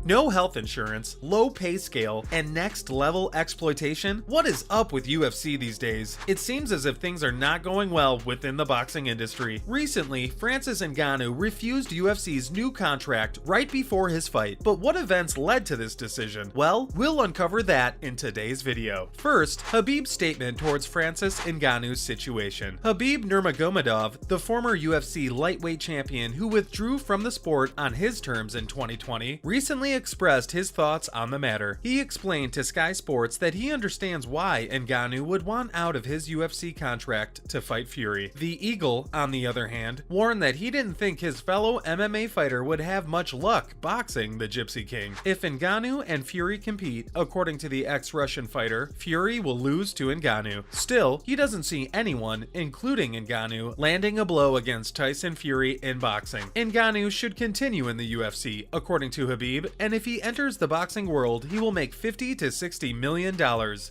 No health insurance, low pay scale, and next level exploitation? What is up with UFC these days? It seems as if things are not going well within the boxing industry. Recently, Francis Ngannou refused UFC's new contract right before his fight. But what events led to this decision? Well, we'll uncover that in today's video. First, Khabib's statement towards Francis Ngannou's situation. Khabib Nurmagomedov, the former UFC lightweight champion who withdrew from the sport on his terms in 2020, recently expressed his thoughts on the matter. He explained to Sky Sports that he understands why Ngannou would want out of his UFC contract to fight Fury. The Eagle, on the other hand, warned that he didn't think his fellow MMA fighter would have much luck boxing the Gypsy King. If Ngannou and Fury compete, according to the ex-Russian fighter, Fury will lose to Ngannou. Still, he doesn't see anyone, including Ngannou, landing a blow against Tyson Fury in boxing. Ngannou should continue in the UFC, according to Khabib, and if he enters the boxing world, he will make $50 to $60 million,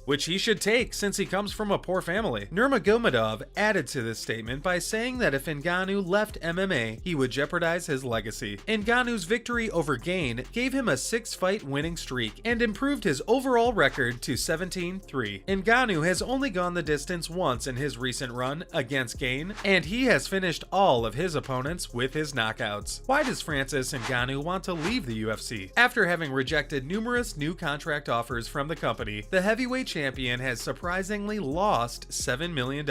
which he should take since he comes from a poor family. Nurmagomedov added to this statement by saying that if Ngannou left MMA, he would jeopardize his legacy. Ngannou's victory over Gane gave him a 6-fight winning streak and improved his overall record to 17-3. Ngannou has only gone the distance once in his recent run against Gane, and he has finished all of his opponents with his knockouts. Why does Francis Ngannou want to leave the UFC? After having rejected numerous new contract offers from the company, the heavyweight champion has surprisingly lost $7 million.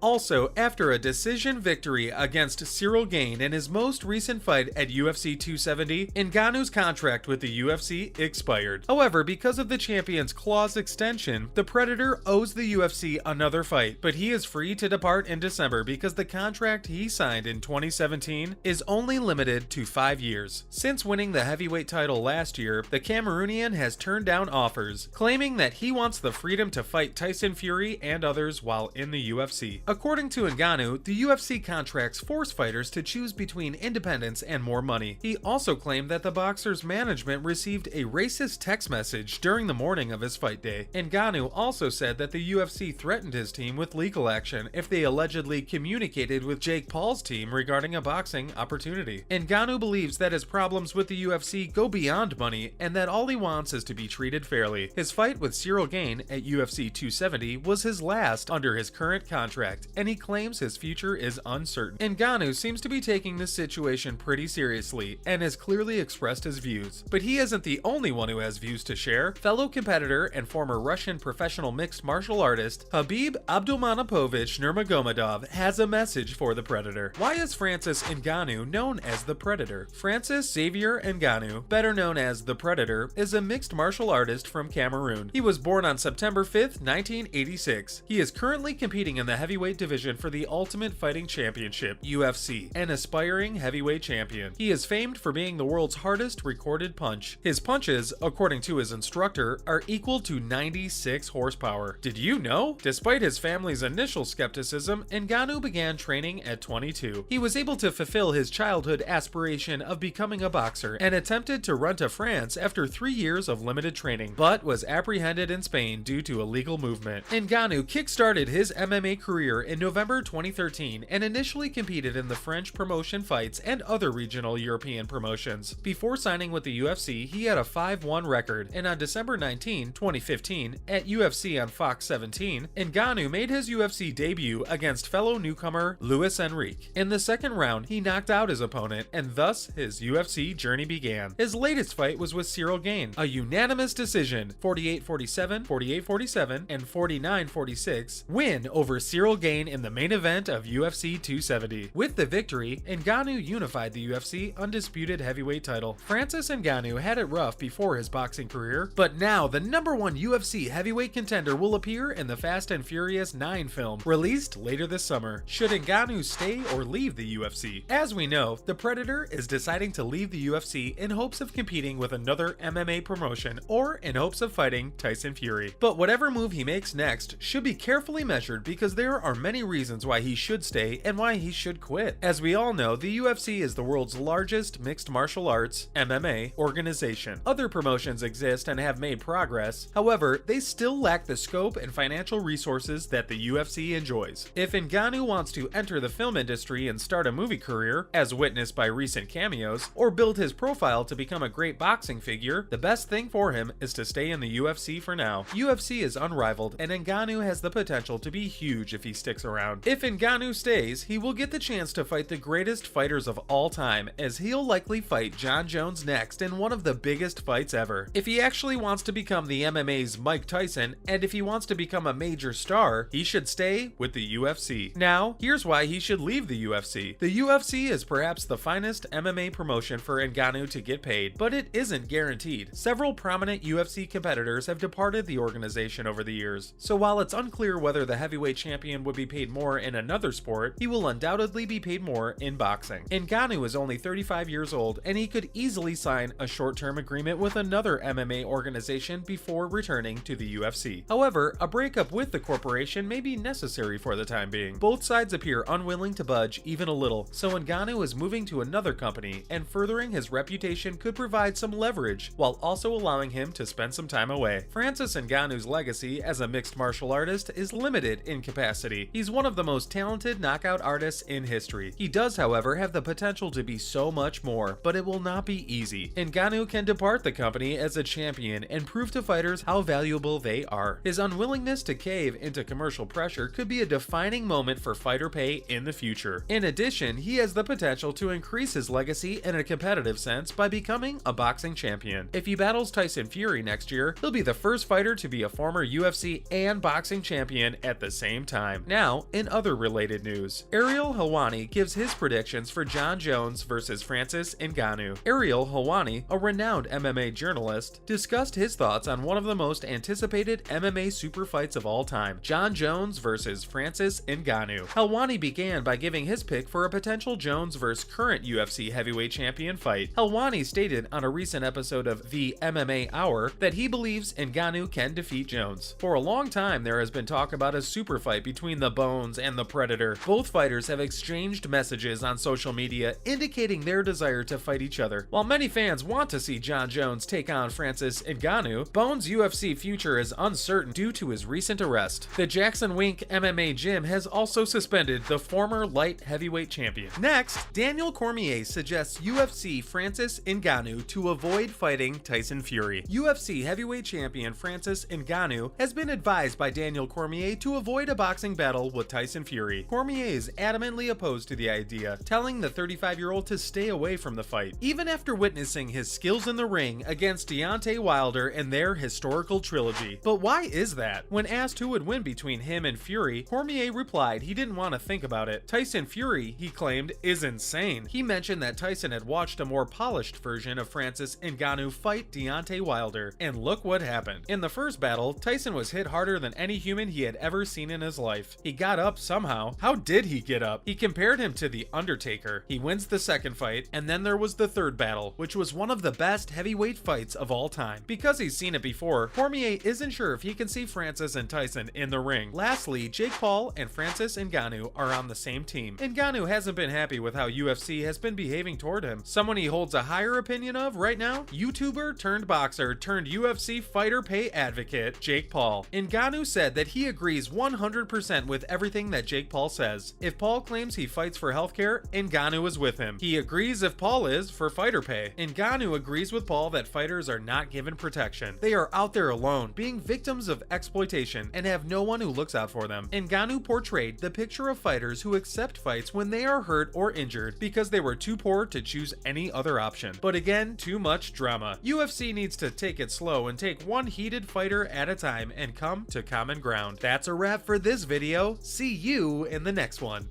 Also, after a decision victory against Ciryl Gane in his most recent fight at UFC 270, Ngannou's contract with the UFC expired. However, because of the champion's clause extension, the Predator owes the UFC another fight, but he is free to depart in December because the contract he signed in 2017 is only limited to 5 years. Since winning the heavyweight title last year, the Cameroonian has turned down offers, claiming that he wants the freedom to fight Tyson Fury and others while in the UFC. According to Ngannou, the UFC contracts force fighters to choose between independence and more money. He also claimed that the boxer's management received a racist text message during the morning of his fight day. Ngannou also said that the UFC threatened his team with legal action if they allegedly communicated with Jake Paul's team regarding a boxing opportunity. Ngannou believes that his problems with the UFC go beyond money and that all he wants is to be treated fairly. His fight with Ciryl Gane at UFC 270 was his last under his current contract, and he claims his future is uncertain. Ngannou seems to be taking this situation pretty seriously and has clearly expressed his views. But he isn't the only one who has views to share. Fellow competitor and former Russian professional mixed martial artist Khabib Abdulmanapovich Nurmagomedov has a message for the Predator. Why is Francis Ngannou known as the Predator? Francis Xavier Ngannou, better known as the Predator, is a mixed martial artist from Cameroon. He was born on September 5th, 1986. He is currently competing in the heavyweight division for the Ultimate Fighting Championship, UFC, an aspiring heavyweight champion. He is famed for being the world's hardest recorded punch. His punches, according to his instructor, are equal to 96 horsepower. Did you know? Despite his family's initial skepticism, Ngannou began training at 22. He was able to fulfill his childhood aspiration of becoming a boxer and attempted to run to France after 3 years of limited training, but was apprehended in Spain due to illegal movement. Ngannou kick-started his MMA career in November 2013 and initially competed in the French promotion fights and other regional European promotions. Before signing with the UFC, he had a 5-1 record, and on December 19, 2015, at UFC on Fox 17, Ngannou made his UFC debut against fellow newcomer Luis Enrique. In the second round, he knocked out his opponent, and thus his UFC journey began. His latest fight was with Ciryl Gane, a unanimous decision, 48-47, 48-47, and 49-46, win over Ciryl Gane in the main event of UFC 270. With the victory, Ngannou unified the UFC undisputed heavyweight title. Francis Ngannou had it rough before his boxing career, but now the #1 UFC heavyweight contender will appear in the Fast and Furious 9 film, released later this summer. Should Ngannou stay or leave the UFC? As we know, the Predator is deciding to leave the UFC in hopes of competing with another MMA promotion or in hopes of fighting Tyson Fury. But whatever move he makes next should be carefully measured because there are many reasons why he should stay and why he should quit. As we all know, the UFC is the world's largest mixed martial arts MMA organization. Other promotions exist and have made progress, however, they still lack the scope and financial resources that the UFC enjoys. If Ngannou wants to enter the film industry and start a movie career, as witnessed by recent cameos, or build his profile to become a great boxing figure, the best thing for him is to stay in the UFC for now. UFC is unrivaled, and Ngannou has the potential to be huge if he sticks around. If Ngannou stays, he will get the chance to fight the greatest fighters of all time, as he'll likely fight Jon Jones next in one of the biggest fights ever. If he actually wants to become the MMA's Mike Tyson, and if he wants to become a major star, he should stay with the UFC. Now, here's why he should leave the UFC. The UFC is perhaps the finest MMA promotion for Ngannou to get paid, but it isn't guaranteed. Several prominent UFC competitors have departed the organization over the years, so while it's unclear whether the heavyweight champion would be paid more in another sport, he will undoubtedly be paid more in boxing. Ngannou is only 35 years old, and he could easily sign a short-term agreement with another MMA organization before returning to the UFC. However, a breakup with the corporation may be necessary for the time being. Both sides appear unwilling to budge even a little, so Ngannou is moving to another company, and furthering his reputation could provide some leverage, while also allowing him to spend some time away. Francis Ngannou's legacy as a mixed martial artist is limited in capacity. He's one of the most talented knockout artists in history. He does, however, have the potential to be so much more, but it will not be easy. Ngannou can depart the company as a champion and prove to fighters how valuable they are. His unwillingness to cave into commercial pressure could be a defining moment for fighter pay in the future. In addition, he has the potential to increase his legacy in a competitive sense by becoming a boxing champion. If he battles Tyson Fury next year, he'll be the first fighter to be a former UFC and boxing champion at the same time. Now, in other related news, Ciryl Gane gives his predictions for Jon Jones versus Francis Ngannou. Ciryl Gane, a renowned MMA journalist, discussed his thoughts on one of the most anticipated MMA super fights of all time, Jon Jones versus Francis Ngannou. Helwani began by giving his pick for a potential Jones versus current UFC heavyweight champion fight. Helwani stated on a recent episode of The MMA Hour that he believes Ngannou can defeat Jones. For a long time, there has been talk about a super fight between the Bones and the Predator. Both fighters have exchanged messages on social media indicating their desire to fight each other. While many fans want to see Jon Jones take on Francis Ngannou, Bones' UFC future is uncertain due to his recent arrest. The Jackson Wink MMA gym has also suspended the former light heavyweight champion. Next, Daniel Cormier suggests UFC Francis Ngannou to avoid fighting Tyson Fury. UFC heavyweight champion Francis Ngannou has been advised by Daniel Cormier to avoid a boxing battle with Tyson Fury. Cormier is adamantly opposed to the idea, telling the 35-year-old to stay away from the fight, even after witnessing his skills in the ring against Deontay Wilder in their historical trilogy. But why is that? When asked who would win between him and Fury, Cormier replied he didn't want to think about it. Tyson Fury, he claimed, is insane. He mentioned that Tyson had watched a more polished version of Francis Ngannou fight Deontay Wilder, and look what happened. In the first battle, Tyson was hit harder than any human he had ever seen in his life. He got up somehow. How did he get up? He compared him to The Undertaker. He wins the second fight, and then there was the third battle, which was one of the best heavyweight fights of all time. Because he's seen it before, Cormier isn't sure if he can see Francis and Tyson in the ring. Lastly, Jake Paul and Francis Ngannou are on the same team. Ngannou hasn't been happy with how UFC has been behaving toward him. Someone he holds a higher opinion of right now? YouTuber turned boxer turned UFC fighter pay advocate, Jake Paul. Ngannou said that he agrees 100% with everything that Jake Paul says. If Paul claims he fights for healthcare, Ngannou is with him. He agrees if Paul is for fighter pay. Ngannou agrees with Paul that fighters are not given protection. They are out there alone, being victims of exploitation, and have no one who looks out for them. Ngannou portrayed the picture of fighters who accept fights when they are hurt or injured because they were too poor to choose any other option. But again, too much drama. UFC needs to take it slow and take one heated fighter at a time and come to common ground. That's a wrap for this video. See you in the next one.